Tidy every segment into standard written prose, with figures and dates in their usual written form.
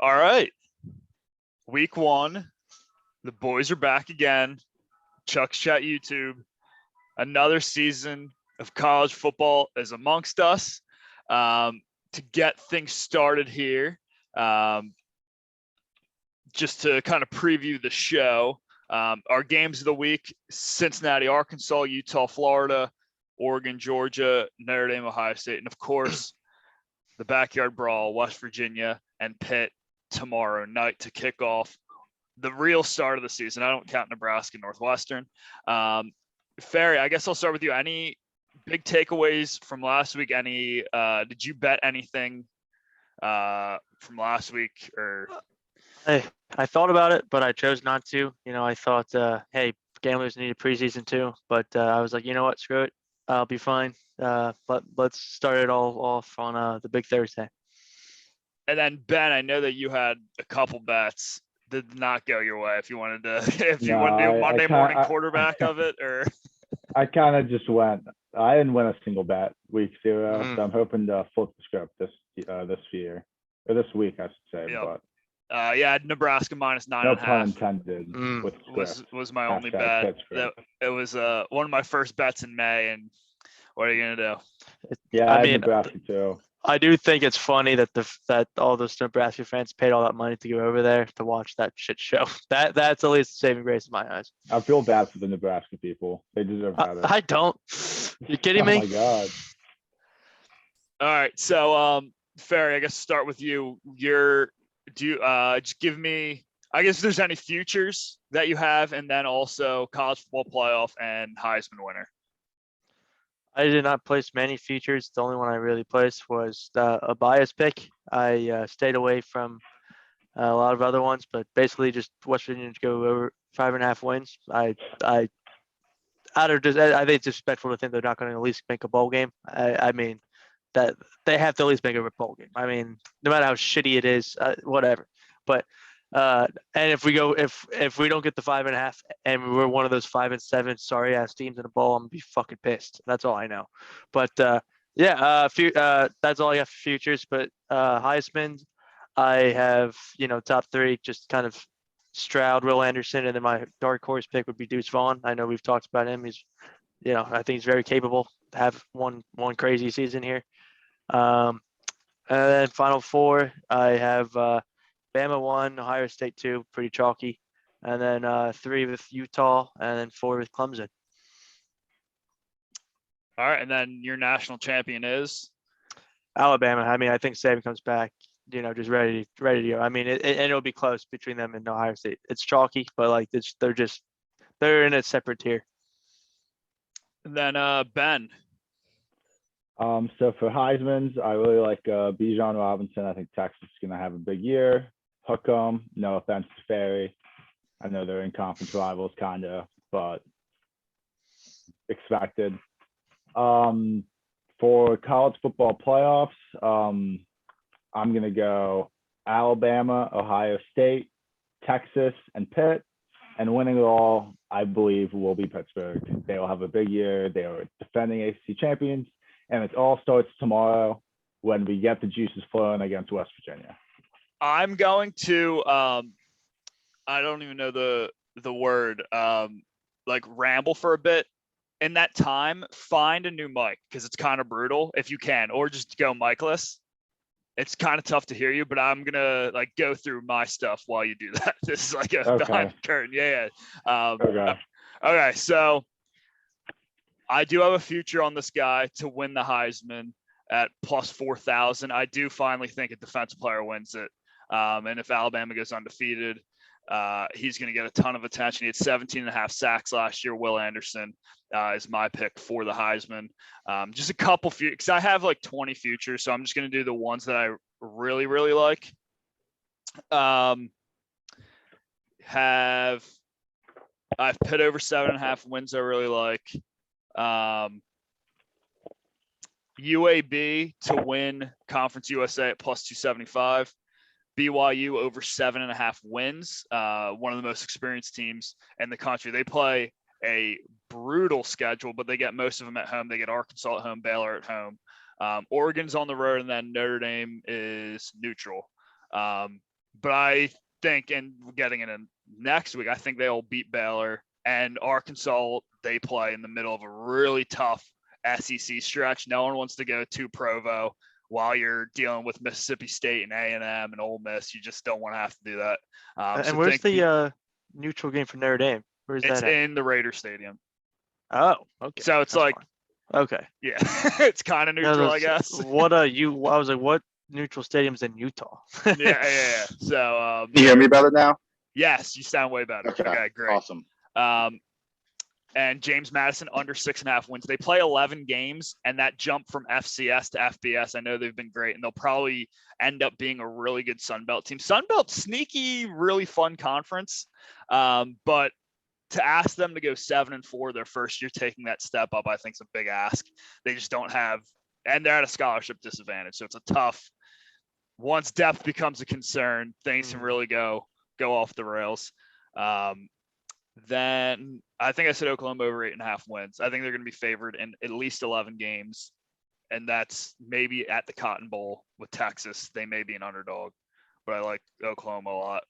All right. Week 1. The boys are back again. Chuck's Chat YouTube. Another season of college football is amongst us. To get things started here, just to kind of preview the show, our games of the week: Cincinnati, Arkansas, Utah, Florida, Oregon, Georgia, Notre Dame, Ohio State, and of course, the Backyard Brawl, West Virginia and Pitt tomorrow night to kick off the real start of the season. I don't count Nebraska, Northwestern. Ferry, I guess I'll start with you. Any big takeaways from last week? Did you bet anything from last week? Or I thought about it, but I chose not to. I thought, hey, gamblers need a preseason too. But I was like, you know what? Screw it. I'll be fine. But let's start it all off on the big Thursday. And then Ben, I know that you had a couple bets that did not go your way. If you wanted to, do Monday morning quarterback of it, or I kind of just went. I didn't win a single bet week 0, so I'm hoping to flip the script this year or this week, I should say. Yep. But yeah, Nebraska minus 9.5. No pun intended. Was my only bet. It was one of my first bets in May, and what are you gonna do? Yeah, I mean, Nebraska too. I do think it's funny that all those Nebraska fans paid all that money to go over there to watch that shit show. That's at least a saving grace in my eyes. I feel bad for the Nebraska people. They deserve better. I don't. You kidding me? Oh my god. All right, so Ferry, I guess start with you. Just give me, I guess, if there's any futures that you have, and then also college football playoff and Heisman winner. I did not place many features. The only one I really placed was a bias pick. I stayed away from a lot of other ones, but basically just West Virginia to go over 5.5 wins. I think it's disrespectful to think they're not going to at least make a bowl game. I mean, that they have to at least make a bowl game. I mean, no matter how shitty it is, whatever. But and if we don't get the 5.5 and we're one of those 5 and 7 sorry ass teams in a bowl, I'm gonna be fucking pissed. That's all I know. But that's all I got for futures. But Heisman, I have top 3, just kind of Stroud, Will Anderson, and then my dark horse pick would be Deuce Vaughn. I know we've talked about him. He's I think he's very capable to have one crazy season here. And then final 4, I have Bama 1, Ohio State 2, pretty chalky, and then 3 with Utah, and then 4 with Clemson. All right, and then your national champion is Alabama. I mean, I think Saban comes back, just ready to go. I mean, it'll be close between them and Ohio State. It's chalky, but like they're in a separate tier. And then Ben. So for Heisman's, I really like Bijan Robinson. I think Texas is going to have a big year. Hook 'em. No offense to Ferry. I know they're in conference rivals, kind of, but expected. For college football playoffs, I'm going to go Alabama, Ohio State, Texas, and Pitt. And winning it all, I believe, will be Pittsburgh. They will have a big year. They are defending ACC champions. And it all starts tomorrow when we get the juices flowing against West Virginia. I'm going to, I don't even know the word, like ramble for a bit. In that time, find a new mic because it's kind of brutal if you can, or just go micless. It's kind of tough to hear you, but I'm gonna go through my stuff while you do that. This is like a behind the curtain. Yeah. Okay. So I do have a future on this guy to win the Heisman at plus 4,000. I do finally think a defensive player wins it. And if Alabama goes undefeated, he's going to get a ton of attention. He had 17.5 sacks last year. Will Anderson is my pick for the Heisman. Just a couple few, because I have like 20 futures, so I'm just going to do the ones that I really, really like. I've Pitt over 7.5 wins I really like. UAB to win Conference USA at plus 275. BYU over 7.5 wins. One of the most experienced teams in the country. They play a brutal schedule, but they get most of them at home. They get Arkansas at home, Baylor at home. Oregon's on the road, and then Notre Dame is neutral. but I think, and getting in next week, I think they'll beat Baylor and Arkansas. They play in the middle of a really tough SEC stretch. No one wants to go to Provo while you're dealing with Mississippi State and A&M and Ole Miss. You just don't want to have to do that. And where's the neutral game for Notre Dame? Where's that It's at? in the Raider Stadium. Oh, okay. So it's That's like, fine. Okay. yeah, it's kind of neutral, I guess. What I was like, what neutral stadiums in Utah? Yeah. So You hear me better now? yes, you sound way better. Okay, great. Awesome. And James Madison under 6.5 wins. They play 11 games, and that jump from FCS to FBS, I know they've been great, and they'll probably end up being a really good Sun Belt team. Sun Belt, sneaky, really fun conference, but to ask them to go 7-4 their first year, taking that step up, I think is a big ask. They just don't have, and they're at a scholarship disadvantage, so it's a tough. Once depth becomes a concern, things can really go off the rails. Then I think I said Oklahoma over 8.5 wins. I think they're going to be favored in at least 11 games, and that's maybe at the Cotton Bowl with Texas. They may be an underdog, but I like Oklahoma a lot.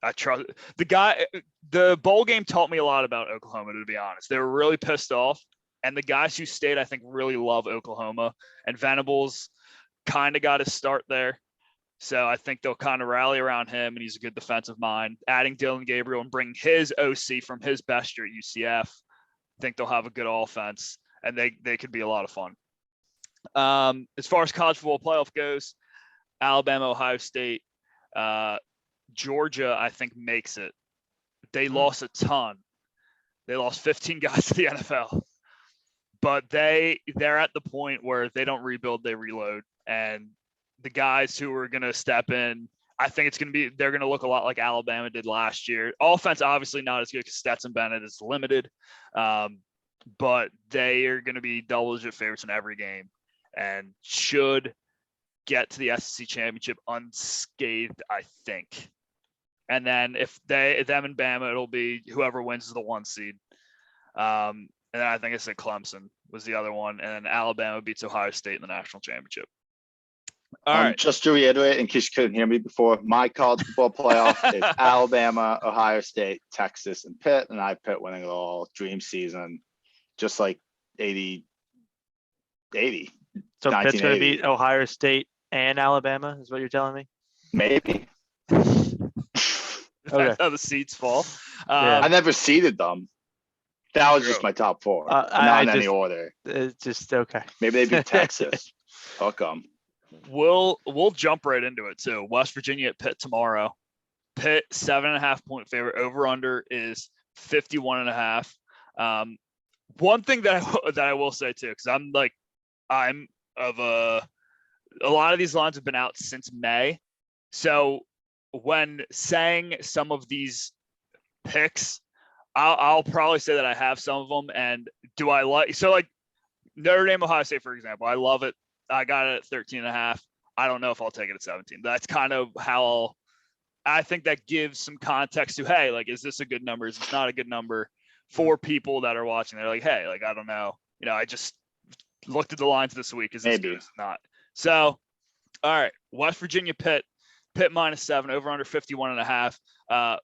I trust the guy. The bowl game taught me a lot about Oklahoma, to be honest. They were really pissed off, and the guys who stayed, I think, really love Oklahoma. And Venables kind of got his start there. So I think they'll kind of rally around him, and he's a good defensive mind. Adding Dylan Gabriel and bringing his OC from his best year at UCF, I think they'll have a good offense, and they could be a lot of fun. As far as college football playoff goes, Alabama, Ohio State, Georgia, I think makes it. They lost a ton. They lost 15 guys to the NFL, but they're at the point where they don't rebuild, they reload, and the guys who are going to step in, I think they're going to look a lot like Alabama did last year. Offense, obviously not as good because Stetson Bennett is limited, but they are going to be double-digit favorites in every game and should get to the SEC championship unscathed, I think. And then if them and Bama, it'll be whoever wins is the 1 seed. And then I think I said Clemson was the other one, and then Alabama beats Ohio State in the national championship. All right. Just to reiterate, in case you couldn't hear me before, my college football playoff is Alabama, Ohio State, Texas, and Pitt, and I have Pitt winning it all. Dream season, just like 80. So Pitt's going to beat Ohio State and Alabama, is what you're telling me? Maybe. That's how the seats fall. I never seeded them. That was just my top 4. Not in any order. It's just okay. Maybe they beat Texas. Fuck them. We'll jump right into it too. West Virginia at Pitt tomorrow. Pitt 7.5 point favorite. Over under is 51.5. One thing that I will say too, because I'm of a lot of these lines have been out since May. So when saying some of these picks, I'll probably say that I have some of them. And do I like Notre Dame, Ohio State, for example? I love it. I got it at 13.5. I don't know if I'll take it at 17. That's kind of how I think that gives some context to, hey, is this a good number? Is this not a good number for people that are watching? They're like, hey, I don't know. I just looked at the lines this week. Is this good? Is it not? So, all right. West Virginia, Pitt -7, over under 51.5.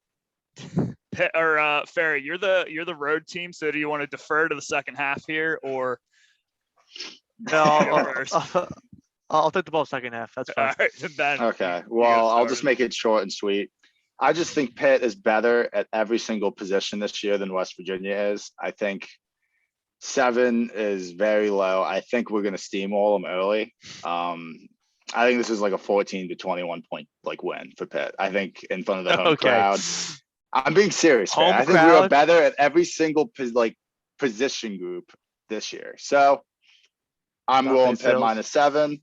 Pitt or Ferry, you're the road team. So do you want to defer to the second half here, or? No, I'll take the ball second half. That's fine. All right, then okay. Well, I'll just make it short and sweet. I just think Pitt is better at every single position this year than West Virginia is. I think 7 is very low. I think we're going to steamroll them early. I think this is like a 14 to 21 point win for Pitt. I think in front of the home crowd. I'm being serious, man. I think we are better at every single position group this year. So I'm rolling Pitt -7.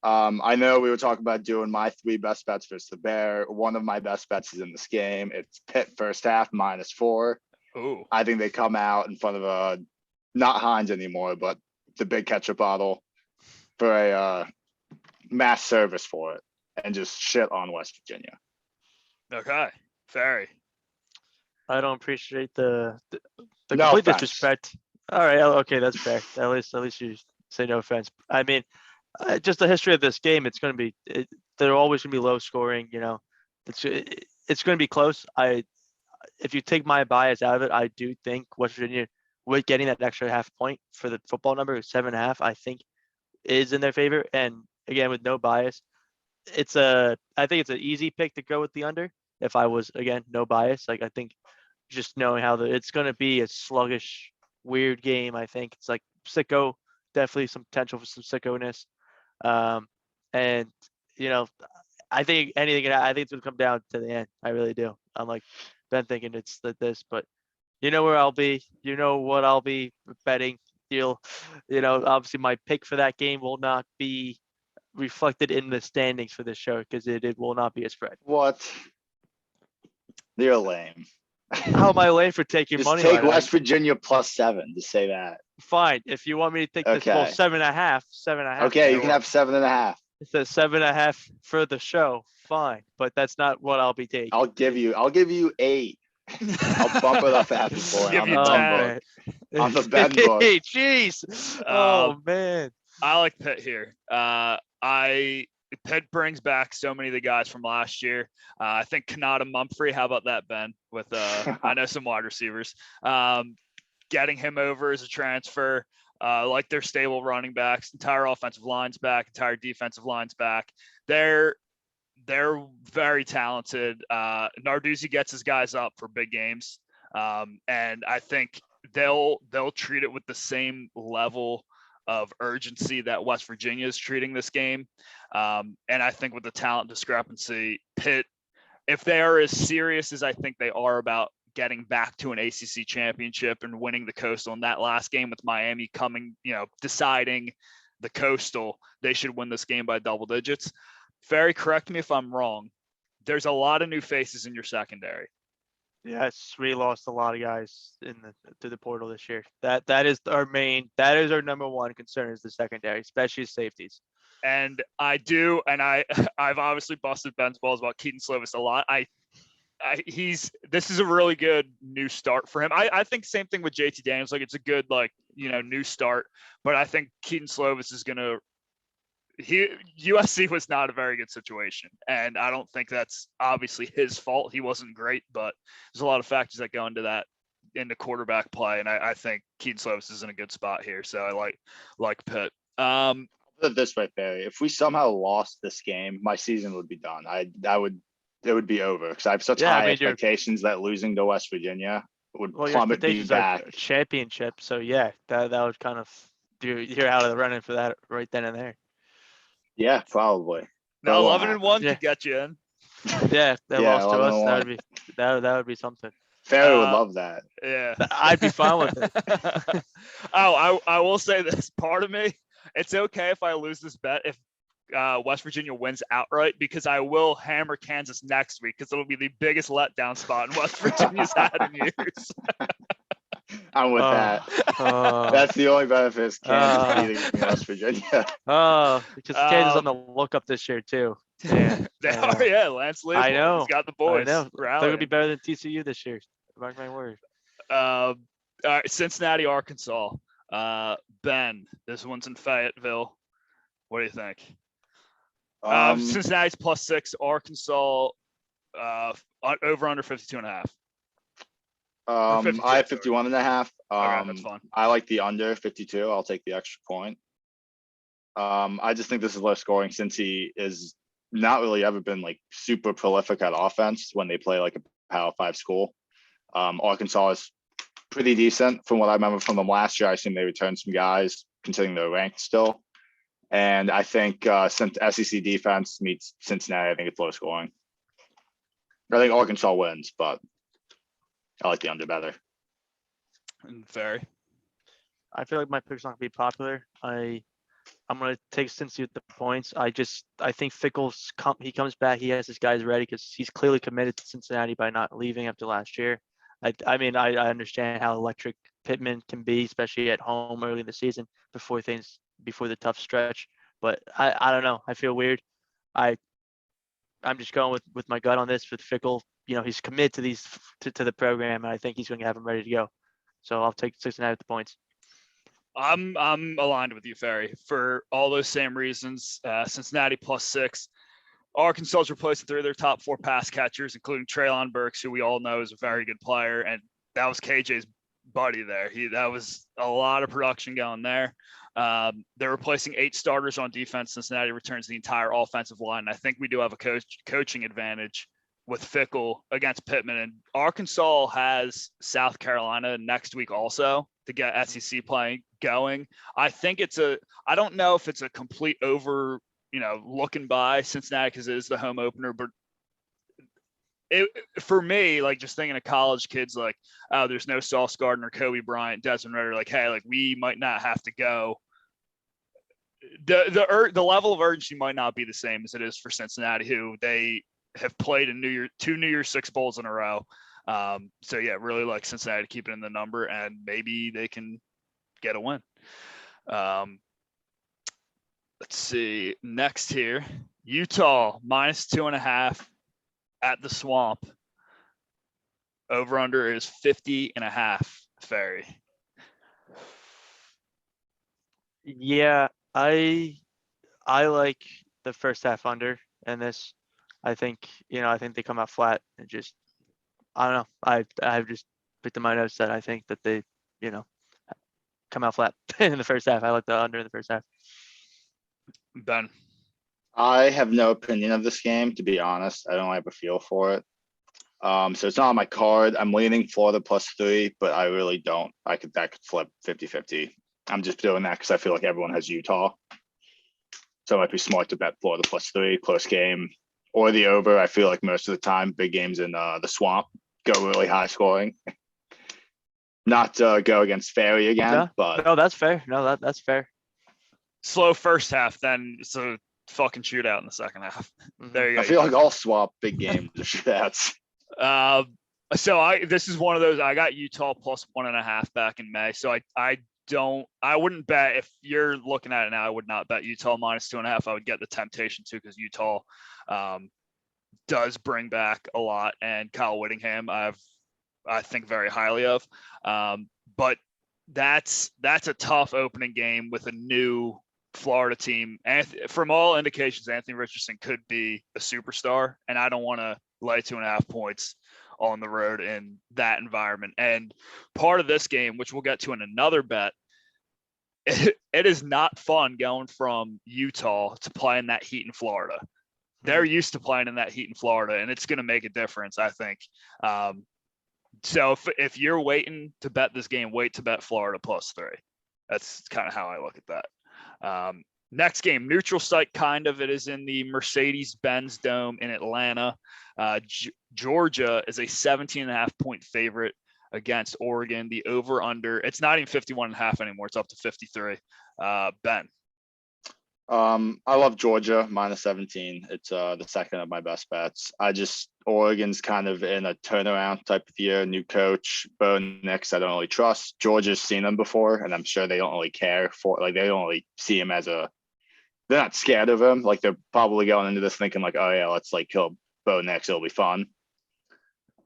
I know we were talking about doing my 3 best bets versus the Bear. One of my best bets is in this game. It's Pitt first half -4. Ooh. I think they come out in front of not Heinz anymore, but the big ketchup bottle for a mass service for it and just shit on West Virginia. Okay, Ferry. I don't appreciate the complete disrespect. All right, okay, that's fair. At least you say no offense. I mean, just the history of this game, it's going to be they're always going to be low scoring. It's going to be close. If you take my bias out of it, I do think West Virginia, with getting that extra half point for the football number, 7.5, I think is in their favor. And again, with no bias, I think it's an easy pick to go with the under. If I was, again, no bias, like I think just knowing how it's going to be a sluggish, weird game. I think it's like sicko, definitely some potential for some sicko-ness. And I think I think it's gonna come down to the end. I really do. I'm like Ben thinking it's this, but where I'll be, what I'll be betting. Obviously my pick for that game will not be reflected in the standings for this show because it will not be a spread. What? You're lame. How am I lame for taking Just money? take West Virginia +7 to say that. Fine. If you want me to take this, well, Okay. 7.5. Okay, you can have 7.5. It says 7.5 for the show. Fine, but that's not what I'll be taking. I'll give you 8. I'll bump it up half a point Give on you the 10. book. On the bet book. Hey, jeez. Oh man. I like Pitt here. Pitt brings back so many of the guys from last year. I think Kanata Mumphrey. How about that, Ben? With I know some wide receivers. Getting him over as a transfer. Like their stable running backs, entire offensive lines back, entire defensive lines back. They're very talented. Narduzzi gets his guys up for big games, and I think they'll treat it with the same level of urgency that West Virginia is treating this game. And I think with the talent discrepancy, Pitt, if they are as serious as I think they are about getting back to an ACC championship and winning the Coastal in that last game with Miami coming, deciding the Coastal, they should win this game by double digits. Ferry, correct me if I'm wrong. There's a lot of new faces in your secondary. Yes, we lost a lot of guys to the portal this year. That is our number one concern is the secondary, especially safeties. And I've obviously busted Ben's balls about Keaton Slovis a lot. This is a really good new start for him. I think same thing with JT Daniels. Like it's a good new start, but I think Keaton Slovis is gonna. USC was not a very good situation, and I don't think that's obviously his fault. He wasn't great, but there's a lot of factors that go into quarterback play, and I think Keaton Slovis is in a good spot here. So I like Pitt. Put it this way, Barry. If we somehow lost this game, my season would be done. It would be over because I have such high expectations that losing to West Virginia would plummet me back. Championship, so yeah, that would kind of you're out of the running for that right then and there. Yeah, probably. No, 11-1 could get you in. Yeah, they lost to us. That would be something. Ferry would love that. Yeah, I'd be fine with it. I will say this. Part of me, it's okay if I lose this bet if West Virginia wins outright, because I will hammer Kansas next week because it'll be the biggest letdown spot in West Virginia's had in years. I'm with that. That's the only benefit is Kansas beating West Virginia. Because Kansas on the look up this year too. Yeah, they are. Yeah, Lance Leipold. I know. He's got the boys. I know. They're gonna be better than TCU this year. Mark my word. All right, Cincinnati, Arkansas. Ben, this one's in Fayetteville. What do you think? Cincinnati's +6. Arkansas over under 52.5. I have 51.5. Okay, that's fine. I like the under 52. I'll take the extra point. I just think this is low scoring since he is not really ever been like super prolific at offense when they play like a Power 5 school. Arkansas is pretty decent from what I remember from them last year. I assume they returned some guys considering they're ranked still. And I think since SEC defense meets Cincinnati, I think it's low scoring. I think Arkansas wins, but I like the under better. And Ferry. I feel like my pick's not gonna be popular. I'm gonna take Cincy with the points. I think Fickle's he comes back. He has his guys ready because he's clearly committed to Cincinnati by not leaving after last year. I mean, I understand how electric Pittman can be, especially at home early in the season before the tough stretch. But I don't know. I feel weird. I'm just going with my gut on this with Fickle. He's committed to the program, and I think he's going to have him ready to go. So I'll take Cincinnati with the points. I'm aligned with you, Ferry, for all those same reasons. Cincinnati +6. Arkansas's replaced 3 of their top 4 pass catchers, including Traylon Burks, who we all know is a very good player, and that was KJ's buddy there. That was a lot of production going there. They're replacing 8 starters on defense. Cincinnati returns the entire offensive line. I think we do have a coaching advantage with Fickle against Pittman. And Arkansas has South Carolina next week also to get SEC playing going. I don't know if it's a complete looking by Cincinnati because it is the home opener, but for me, like just thinking of college kids, like, oh, there's no Sauce Gardner, Kobe Bryant, Desmond Ritter, like, hey, like we might not have to go. The level of urgency might not be the same as it is for Cincinnati, who they have played in 2 New Year's Six bowls in a row. So yeah, really like Cincinnati to keep it in the number, and maybe they can get a win. Let's see. Next here, Utah -2.5 at the Swamp. Over under is 50.5. Ferry. Yeah, I like the first half under in this. I think they come out flat and just, I don't know. I've just picked in my notes that I think that they, come out flat in the first half. I like the under in the first half. Ben. I have no opinion of this game, to be honest. I don't have a feel for it. So it's not on my card. I'm leaning Florida +3, but I really don't. That could flip 50-50. I'm just doing that because I feel like everyone has Utah. So it might be smart to bet Florida +3, close game, or the over. I feel like most of the time, big games in the Swamp go really high scoring. Not go against Ferry again, but no, that's fair. No, that's fair. Slow first half, then it's a fucking shootout in the second half. There you go. I feel like all Swamp big games are shootouts. So this is one of those. I got Utah +1.5 back in May. So I wouldn't bet, if you're looking at it now, I would not bet Utah -2.5. I would get the temptation to, because Utah does bring back a lot, and Kyle Whittingham I think very highly of. But that's a tough opening game with a new Florida team. And from all indications, Anthony Richardson could be a superstar, and I don't want to lay 2.5 points on the road in that environment. And part of this game, which we'll get to in another bet, it is not fun going from Utah to playing that heat in Florida. They're used to playing in that heat in Florida, and it's going to make a difference, I think. So if you're waiting to bet this game, wait to bet Florida +3. That's kind of how I look at that. Next game, neutral site, kind of. It is in the Mercedes-Benz Dome in Atlanta. Georgia is a 17.5 point favorite against Oregon. The over/under, it's not even 51.5 anymore. It's up to 53. Ben. I love Georgia -17. It's the second of my best bets. Oregon's kind of in a turnaround type of year, new coach, Bo Nix, I don't really trust. Georgia's seen him before, and I'm sure they don't really care for, like, they don't really see him as they're not scared of him. Like, they're probably going into this thinking like, oh yeah, let's like kill Bo Nix, it'll be fun.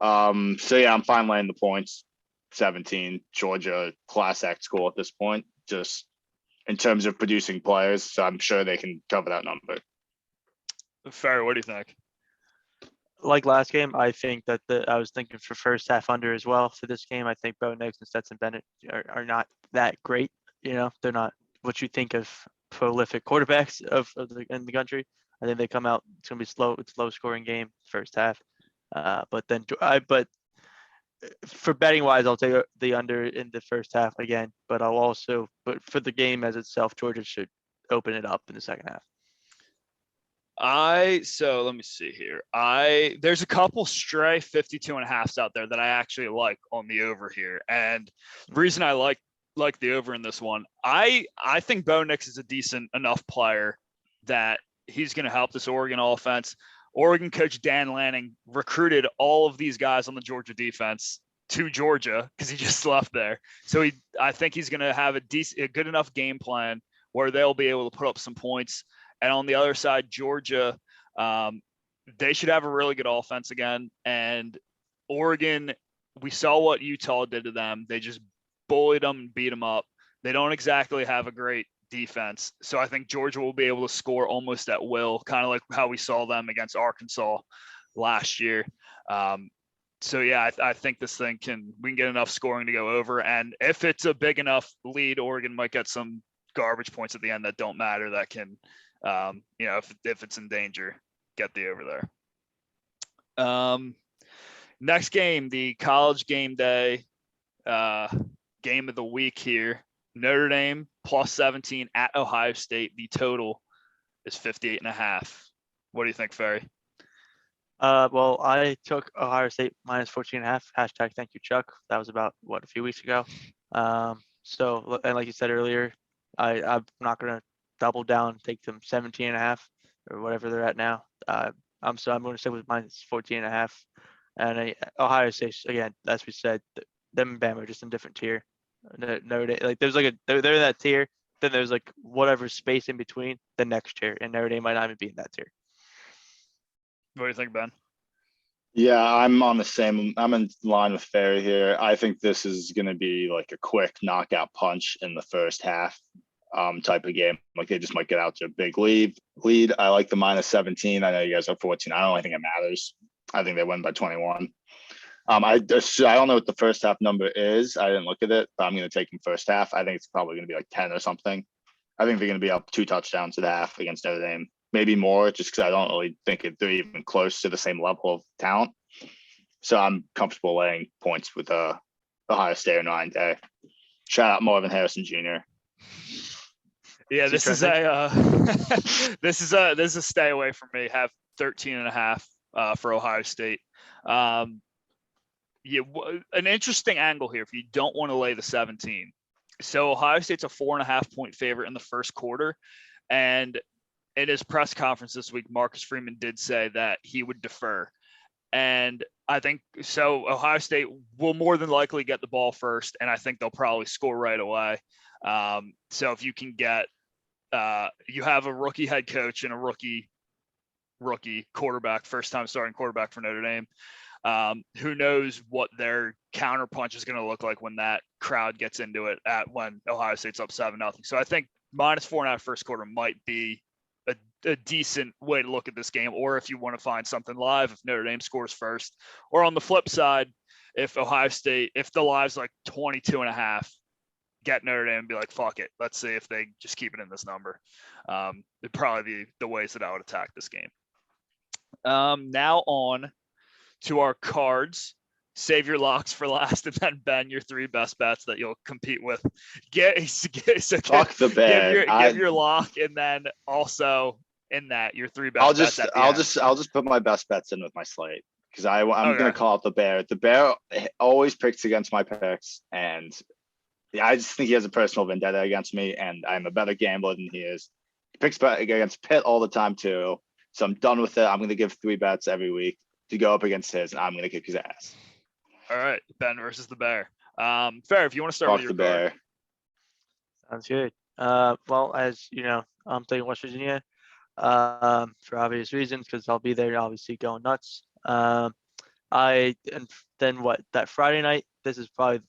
So yeah, I'm fine laying the points. 17, Georgia, class act school at this point, just in terms of producing players. So I'm sure they can cover that number. Ferry, what do you think? Like last game, I think that I was thinking for first half under as well for this game. I think Bo Nix and Stetson Bennett are not that great. They're not what you think of prolific quarterbacks in the country. I think they come out, it's going to be slow. It's a low scoring game first half. But for betting wise, I'll take the under in the first half again, but for the game as itself, Georgia should open it up in the second half. So let me see here. There's a couple stray 52.5s out there that I actually like on the over here. And the reason I like the over in this one, I think Bo Nix is a decent enough player that he's going to help this Oregon offense. Oregon coach Dan Lanning recruited all of these guys on the Georgia defense to Georgia because he just left there. So I think he's going to have a good enough game plan where they'll be able to put up some points. And on the other side, Georgia, they should have a really good offense again. And Oregon, we saw what Utah did to them. They just bullied them and beat them up. They don't exactly have a great defense. So I think Georgia will be able to score almost at will, kind of like how we saw them against Arkansas last year. So yeah, I think this thing we can get enough scoring to go over. And if it's a big enough lead, Oregon might get some garbage points at the end that don't matter. That can, if it's in danger, get the over there. Next game, the college game day game of the week here. Notre Dame plus 17 at Ohio State. The total is 58.5. What do you think, Ferry? Well, I took Ohio State minus 14.5. Hashtag thank you, Chuck. That was about a few weeks ago. So, and like you said earlier, I'm not gonna double down and take them 17.5 or whatever they're at now. I'm going to stick with minus 14.5. And Ohio State, again, as we said, them and Bama are just in a different tier. Notre Dame, like there's they're in that tier. Then there's like whatever space in between the next tier, and Notre Dame might not even be in that tier. What do you think, Ben? Yeah, I'm in line with Ferry here. I think this is going to be like a quick knockout punch in the first half type of game. Like they just might get out to a big lead. I like the minus 17. I know you guys are 14. I don't think it matters. I think they win by 21. I don't know what the first half number is. I didn't look at it, but I'm going to take them first half. I think it's probably going to be like 10 or something. I think they're going to be up 2 touchdowns at half against Notre Dame. Maybe more, just because I don't really think they're even close to the same level of talent. So I'm comfortable laying points with Ohio State or 9-day. Shout out Marvin Harrison Jr. Yeah, this is a stay away from me. Have 13.5 for Ohio State. An interesting angle here if you don't want to lay the 17. So Ohio State's a 4.5 point favorite in the first quarter, and in his press conference this week, Marcus Freeman did say that he would defer. And I think so. Ohio State will more than likely get the ball first, and I think they'll probably score right away. So if you can get, you have a rookie head coach and a rookie quarterback, first time starting quarterback for Notre Dame. Who knows what their counter punch is going to look like when that crowd gets into it when Ohio State's up 7-0. So I think minus 4.5 first quarter might be a decent way to look at this game, or if you want to find something live, if Notre Dame scores first, or on the flip side, if the live's like 22.5, get Notre Dame and be like, fuck it. Let's see if they just keep it in this number. It'd probably be the ways that I would attack this game. Now on to our cards. Save your locks for last, and then Ben, your 3 best bets that you'll compete with. Fuck the Bear. Give your lock, and then also in that your 3 best bets. I'll just put my best bets in with my slate because I'm Okay. gonna call out the Bear. The Bear always picks against my picks, and I just think he has a personal vendetta against me, and I'm a better gambler than he is. He picks against Pitt all the time too, so I'm done with it. I'm gonna give 3 bets every week to go up against his, and I'm gonna kick his ass. All right, Ben versus the Bear. Fair, if you want to start Fuck with your the Bear. Sounds good. Well, as you know, I'm taking West Virginia for obvious reasons because I'll be there, obviously going nuts. That Friday night, this is probably,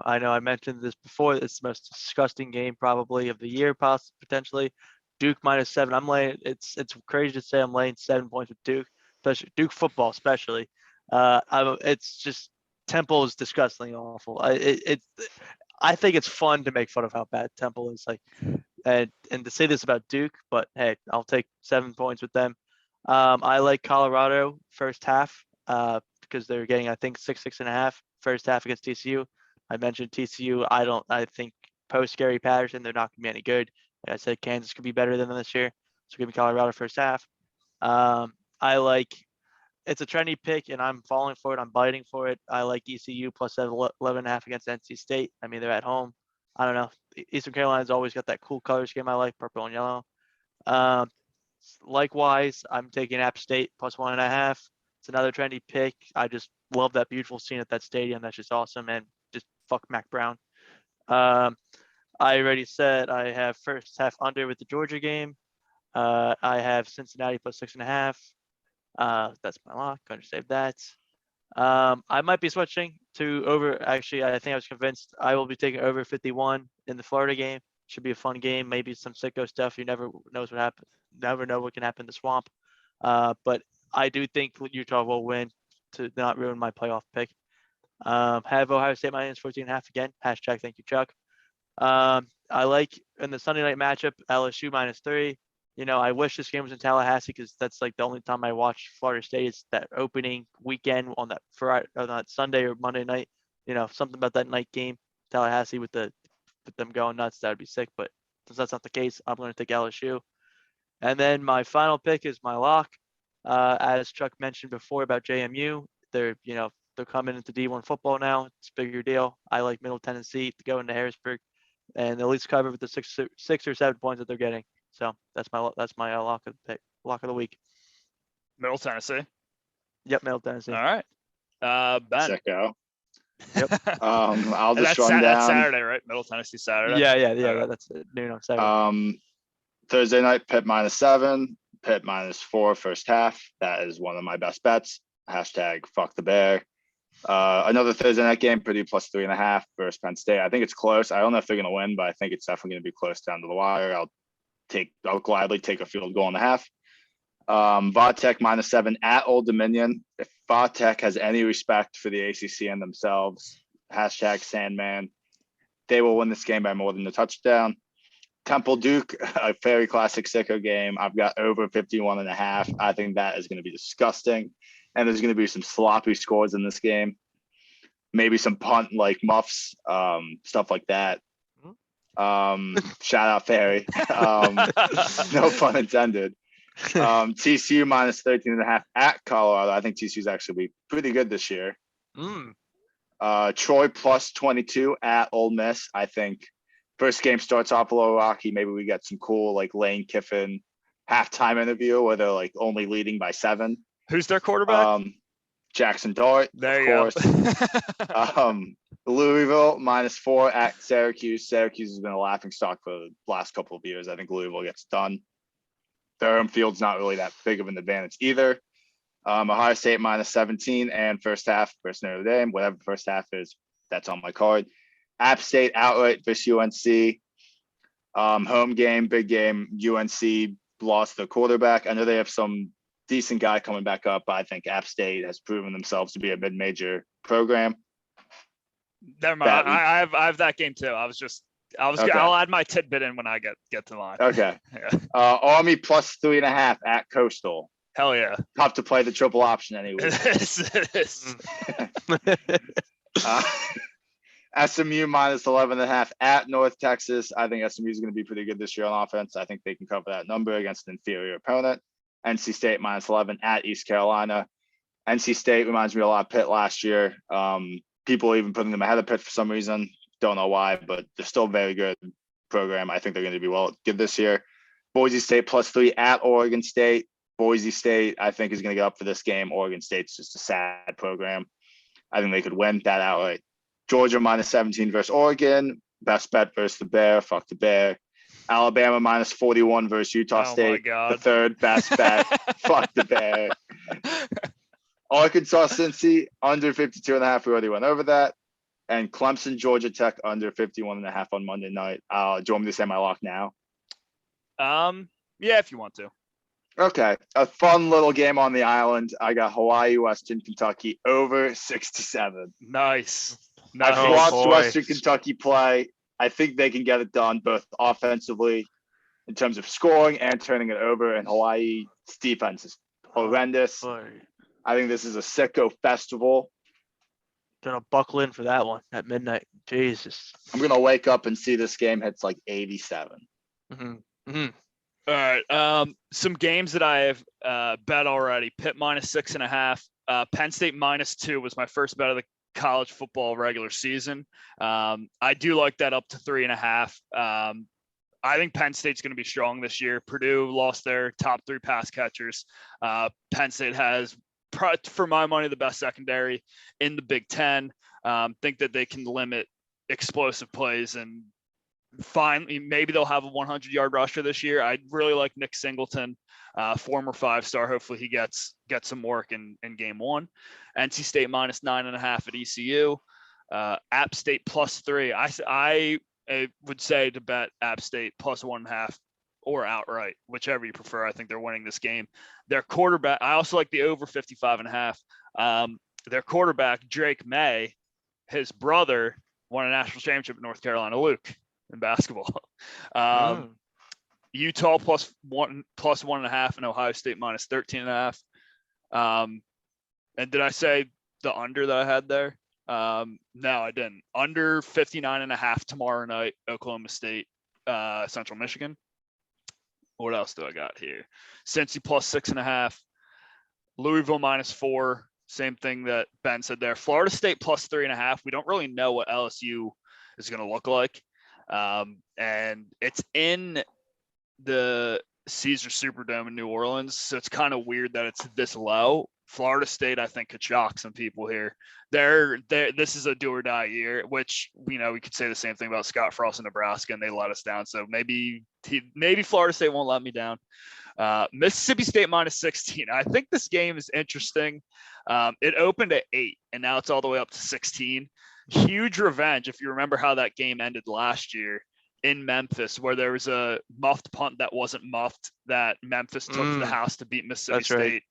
I know I mentioned this before, it's the most disgusting game probably of the year, potentially. Duke minus 7. I'm laying. It's crazy to say I'm laying 7 points with Duke, especially Duke football, especially. It's just Temple is disgustingly awful. I think it's fun to make fun of how bad Temple is, like, and to say this about Duke, but hey, I'll take 7 points with them. I like Colorado first half because they're getting, I think, 6.5 first half against TCU. I mentioned TCU. I think post Gary Patterson, they're not going to be any good. Like I said, Kansas could be better than them this year. So give me Colorado first half. It's a trendy pick, and I'm falling for it. I'm biting for it. I like ECU plus 11.5 against NC State. I mean, they're at home. I don't know. Eastern Carolina's always got that cool color scheme I like, purple and yellow. Likewise, I'm taking App State plus 1.5. It's another trendy pick. I just love that beautiful scene at that stadium. That's just awesome. And just fuck Mac Brown. I already said I have first half under with the Georgia game. I have Cincinnati plus 6.5. That's my lock. Going to save that. I might be switching to over. Actually, I think I was convinced I will be taking over 51 in the Florida game. Should be a fun game. Maybe some sicko stuff. You never knows what happen. Never know what can happen in the swamp. But I do think Utah will win to not ruin my playoff pick. Have Ohio State minus 14.5 again. Hashtag thank you, Chuck. I like in the Sunday night matchup, LSU -3. I wish this game was in Tallahassee because that's like the only time I watch Florida State is that opening weekend on that Friday, or that Sunday or Monday night. Something about that night game, Tallahassee with them going nuts. That would be sick. But since that's not the case, I'm going to take LSU. And then my final pick is my lock. As Chuck mentioned before about JMU, they're coming into D1 football now. It's a bigger deal. I like Middle Tennessee to go into Harrisburg and at least cover with the 6 or 7 points that they're getting. So that's my lock of the week. Middle Tennessee. Yep, Middle Tennessee. All right. Ben. Sicko. Yep. I'll just That's run that's down. Saturday, right? Middle Tennessee Saturday. Yeah. That's noon on Saturday. Thursday night, Pitt -7, Pitt -4 first half. That is one of my best bets. Hashtag fuck the bear. Another Thursday night game, Purdue +3.5 versus Penn State. I think it's close. I don't know if they're going to win, but I think it's definitely going to be close down to the wire. I'll gladly take a field goal and a half. Vatech -7 at Old Dominion. If Vatech has any respect for the ACC and themselves, hashtag Sandman, they will win this game by more than a touchdown. Temple Duke, a very classic sicko game. I've got over 51.5. I think that is going to be disgusting. And there's going to be some sloppy scores in this game. Maybe some punt like muffs, stuff like that. Shout out Ferry. No pun intended. TCU -13.5 at Colorado. I think TCU is actually pretty good this year. Troy +22 at Ole Miss. I think first game starts off a little rocky. Maybe we get some cool like Lane Kiffin halftime interview where they're like only leading by 7. Who's their quarterback? Jackson Dart, there of you course. go. Louisville -4 at Syracuse. Syracuse has been a laughing stock for the last couple of years. I think Louisville gets done. Their home field's not really that big of an advantage either. Ohio State -17 and first half versus Notre Dame. Whatever the first half is, that's on my card. App State outright versus UNC. Home game, big game. UNC lost their quarterback. I know they have some decent guy coming back up, but I think App State has proven themselves to be a mid-major program. Never mind. I have that game too. Okay. I'll add my tidbit in when I get to line. Okay. Yeah. Army +3.5 at Coastal. Hell yeah. Tough to play the triple option anyway. It is. SMU -11.5 at North Texas. I think SMU is going to be pretty good this year on offense. I think they can cover that number against an inferior opponent. NC State -11 at East Carolina. NC State reminds me a lot of Pitt last year. People even putting them ahead of Pitt for some reason. Don't know why, but they're still a very good program. I think they're going to be good this year. Boise State +3 at Oregon State. Boise State, I think, is going to get up for this game. Oregon State's just a sad program. I think they could win that outright. Georgia -17 versus Oregon. Best bet versus the Bear. Fuck the Bear. Alabama -41 versus Utah State. God. The third best bet. Fuck the Bear. Arkansas Cincy under 52.5. We already went over that. And Clemson Georgia Tech under 51.5 on Monday night. Do you want me to say my lock now? Yeah, if you want to. Okay. A fun little game on the island. I got Hawaii, Western Kentucky over 67. Nice. I've watched Western Kentucky play. I think they can get it done both offensively in terms of scoring and turning it over. And Hawaii's defense is horrendous. I think this is a sicko festival. Gonna buckle in for that one at midnight. Jesus. I'm gonna wake up and see this game hits like 87. All right. Some games that I have bet already. Pitt -6.5. Penn State -2 was my first bet of the college football regular season. I do like that up to 3.5. I think Penn State's going to be strong this year. Purdue lost their top 3 pass catchers. Penn State has, for my money, the best secondary in the Big Ten. Think that they can limit explosive plays and finally maybe they'll have a 100-yard rusher this year. I really like Nick Singleton, former 5-star. Hopefully he gets some work in game 1. NC State -9.5 at ECU. App State +3. I I would say to bet App State plus 1.5 or outright, whichever you prefer. I think they're winning this game. Their quarterback, I also like the over 55.5. Their quarterback, Drake May, his brother won a national championship in North Carolina, Luke, in basketball. Utah plus 1.5 and Ohio State minus 13.5. And did I say the under that I had there? No, I didn't. Under 59.5 tomorrow night, Oklahoma State, Central Michigan. What else do I got here? Cincy plus 6.5. Louisville minus 4. Same thing that Ben said there. Florida State plus 3.5. We don't really know what LSU is going to look like. And it's in the Caesar Superdome in New Orleans. So it's kind of weird that it's this low. Florida State, I think, could shock some people here. This is a do or die year, which, we could say the same thing about Scott Frost in Nebraska, and they let us down. So maybe Florida State won't let me down. Mississippi State minus 16. I think this game is interesting. It opened at 8, and now it's all the way up to 16. Huge revenge, if you remember how that game ended last year in Memphis, where there was a muffed punt that wasn't muffed that Memphis took to the house to beat Mississippi State. Right.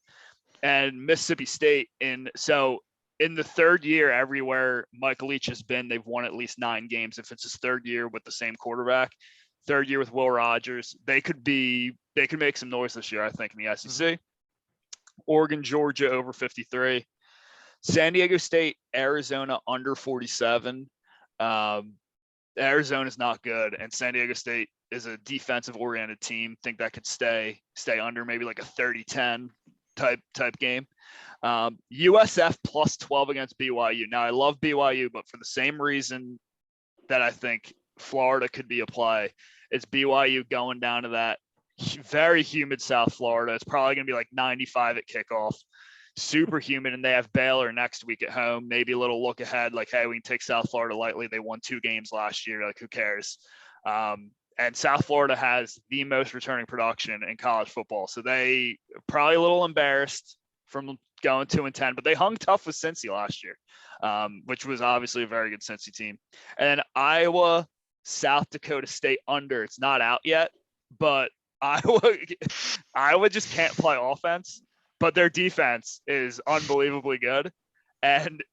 And Mississippi State, so in the third year everywhere Mike Leach has been, they've won at least 9 games. If it's his third year with the same quarterback, third year with Will Rogers, they could make some noise this year, I think, in the SEC. Oregon, Georgia over 53. San Diego State, Arizona under 47. Arizona is not good, and San Diego State is a defensive-oriented team. Think that could stay under, maybe like a 30-10 type game. USF plus 12 against BYU. Now, I love BYU, but for the same reason that I think Florida could be a play, it's BYU going down to that very humid South Florida. It's probably going to be like 95 at kickoff. Super humid, and they have Baylor next week at home. Maybe a little look ahead, like, hey, we can take South Florida lightly. They won 2 games last year. Like, who cares? And South Florida has the most returning production in college football. So they probably a little embarrassed from going 2-10, but they hung tough with Cincy last year, which was obviously a very good Cincy team. And then Iowa, South Dakota State under. It's not out yet, but Iowa just can't play offense, but their defense is unbelievably good. And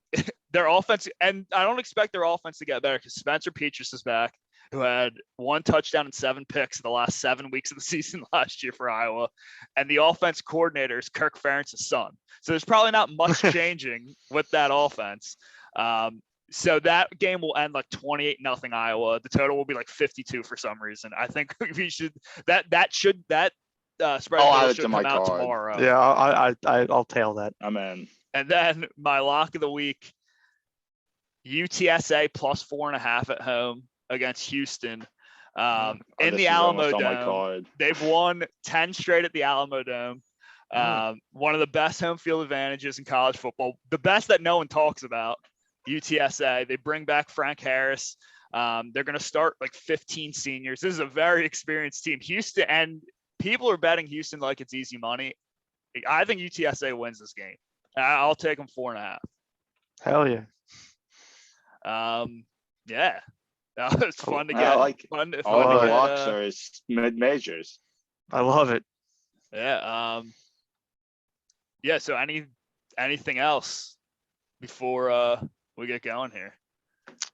their offense, and I don't expect their offense to get better because Spencer Petras is back, who had 1 touchdown and 7 picks in the last 7 weeks of the season last year for Iowa. And the offense coordinator is Kirk Ferentz's son. So there's probably not much changing with that offense. So that game will end like 28-0 Iowa. The total will be like 52 for some reason. I think we should spread should come out tomorrow. Yeah, I'll tail that. I'm in. And then my lock of the week, UTSA plus 4.5 at home against Houston. In the Alamo Dome. They've won 10 straight at the Alamo Dome. One of the best home field advantages in college football. The best that no one talks about. UTSA. They bring back Frank Harris. They're going to start like 15 seniors. This is a very experienced team. Houston, and people are betting Houston like it's easy money. I think UTSA wins this game. I'll take them 4.5. Hell yeah. Yeah. It's fun to get. I like fun to locks are mid majors. I love it. Yeah. Yeah. So anything else before we get going here?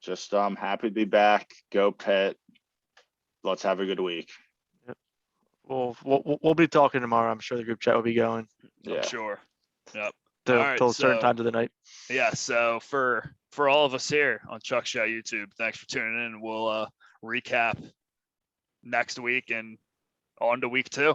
Just happy to be back. Go Pitt. Let's have a good week. Yep. We'll be talking tomorrow. I'm sure the group chat will be going. Yeah. I'm sure. Yep. Till a certain time of the night. Yeah. So for all of us here on Chuck Show YouTube, thanks for tuning in. We'll recap next week and on to week 2.